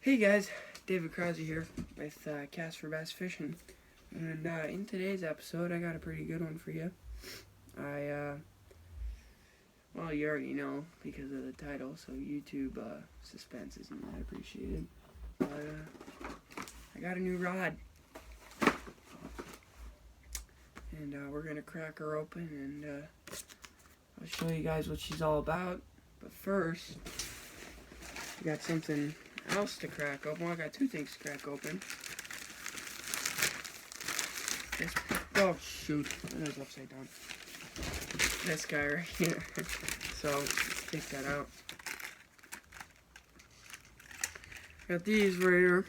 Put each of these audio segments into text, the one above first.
Hey guys, David Krause here with Cast for Bass Fishing, and in today's episode I got a pretty good one for you. Well, you already know because of the title, so YouTube suspense isn't that appreciated, but I got a new rod, and we're gonna crack her open, and I'll show you guys what she's all about. But first, we got something else to crack open. Well, I got two things to crack open. Oh shoot, that was upside down. This guy right here. So let's take that out. Got these right here.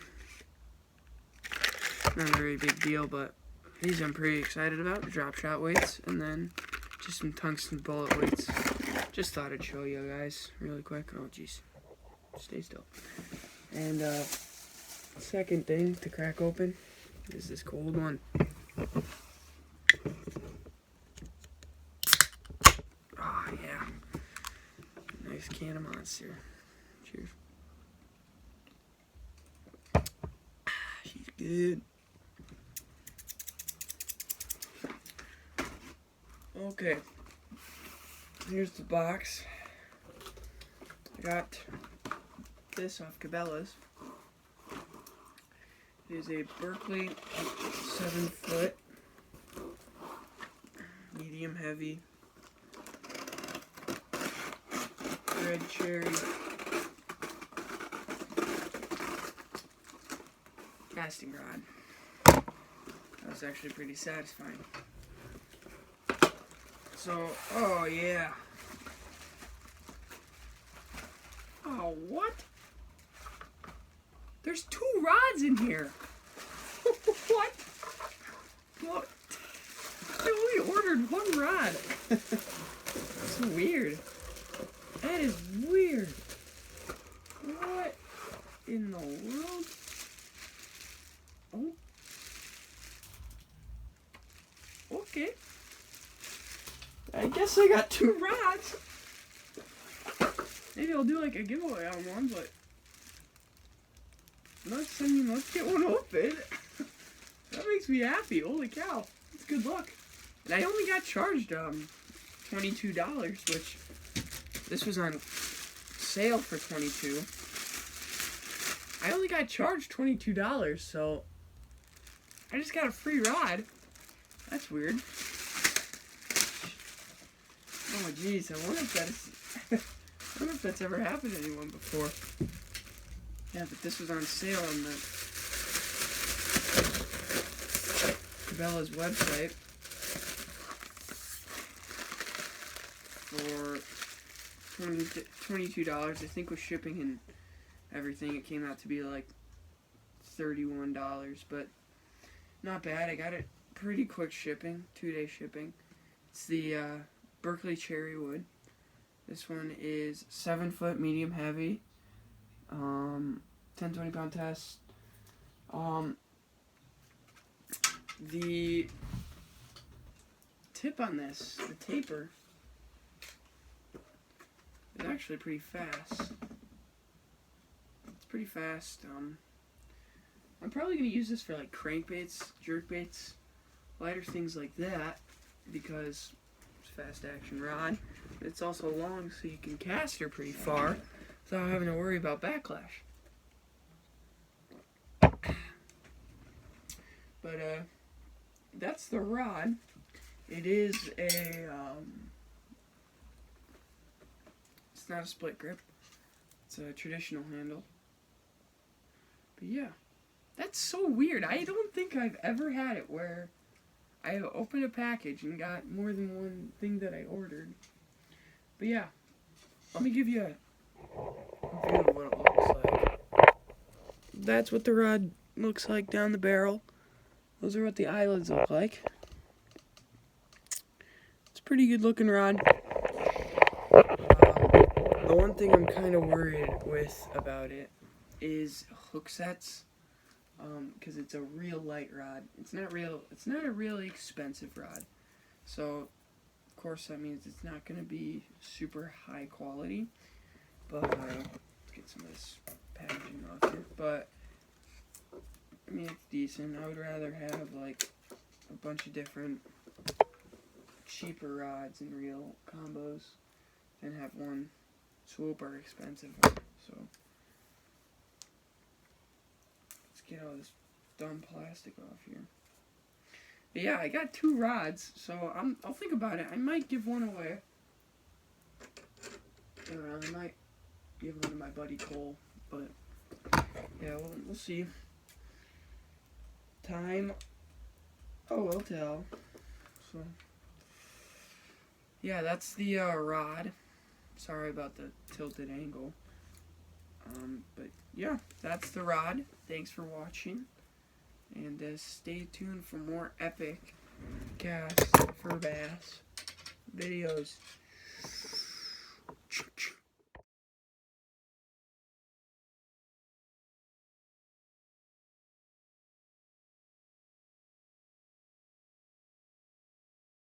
Not a very big deal, but these I'm pretty excited about. Drop shot weights, and then just some tungsten bullet weights. Just thought I'd show you guys really quick. Oh jeez, stay still. And second thing to crack open is this cold one. Oh yeah, nice can of Monster. Cheers. She's good. Okay, here's the box. I got this off Cabela's. It is a Berkley 7-foot medium heavy red cherry casting rod. That was actually pretty satisfying. So, oh yeah. Oh, what? There's two rods in here. What? What? I only ordered one rod. That's weird. That is weird. What in the world? Oh. Okay. I guess I got two rods. Maybe I'll do like a giveaway on one, but let's get one open. That makes me happy. Holy cow. That's good luck. And I only got charged $22, which this was on sale for $22. I only got charged $22, so I just got a free rod. That's weird. Oh jeez, I wonder if that's ever happened to anyone before. Yeah, but this was on sale on the Cabela's website for $22. I think with shipping and everything, it came out to be like $31, but not bad. I got it pretty quick shipping, 2-day shipping. It's the Berkley cherry wood. This one is 7-foot medium heavy. 10-20 pound test. The tip on this, the taper, is actually pretty fast. It's pretty fast. I'm probably going to use this for like crankbaits, jerkbaits, lighter things like that, because it's a fast action rod. It's also long, so you can cast her pretty far without having to worry about backlash. But that's the rod. It is a it's not a split grip. It's a traditional handle. But yeah, that's so weird. I don't think I've ever had it where I opened a package and got more than one thing that I ordered. But yeah, let me give you a view of what it looks like. That's what the rod looks like down the barrel. Those are what the eyelids look like. It's a pretty good looking rod. The one thing I'm kind of worried with about it is hook sets. Because it's a real light rod. It's not a really expensive rod. So, of course, that means it's not going to be super high quality. But, let's get some of this packaging off here, but I mean, it's decent. I would rather have like a bunch of different cheaper rods and reel combos than have one super expensive one. So let's get all this dumb plastic off here. But yeah, I got 2 rods, so I'll think about it. I might give one away. I might give one to my buddy Cole, but yeah, we'll see. Time, oh, will tell. So yeah, that's the rod. Sorry about the tilted angle. But yeah, that's the rod. Thanks for watching, and stay tuned for more epic cast for bass videos.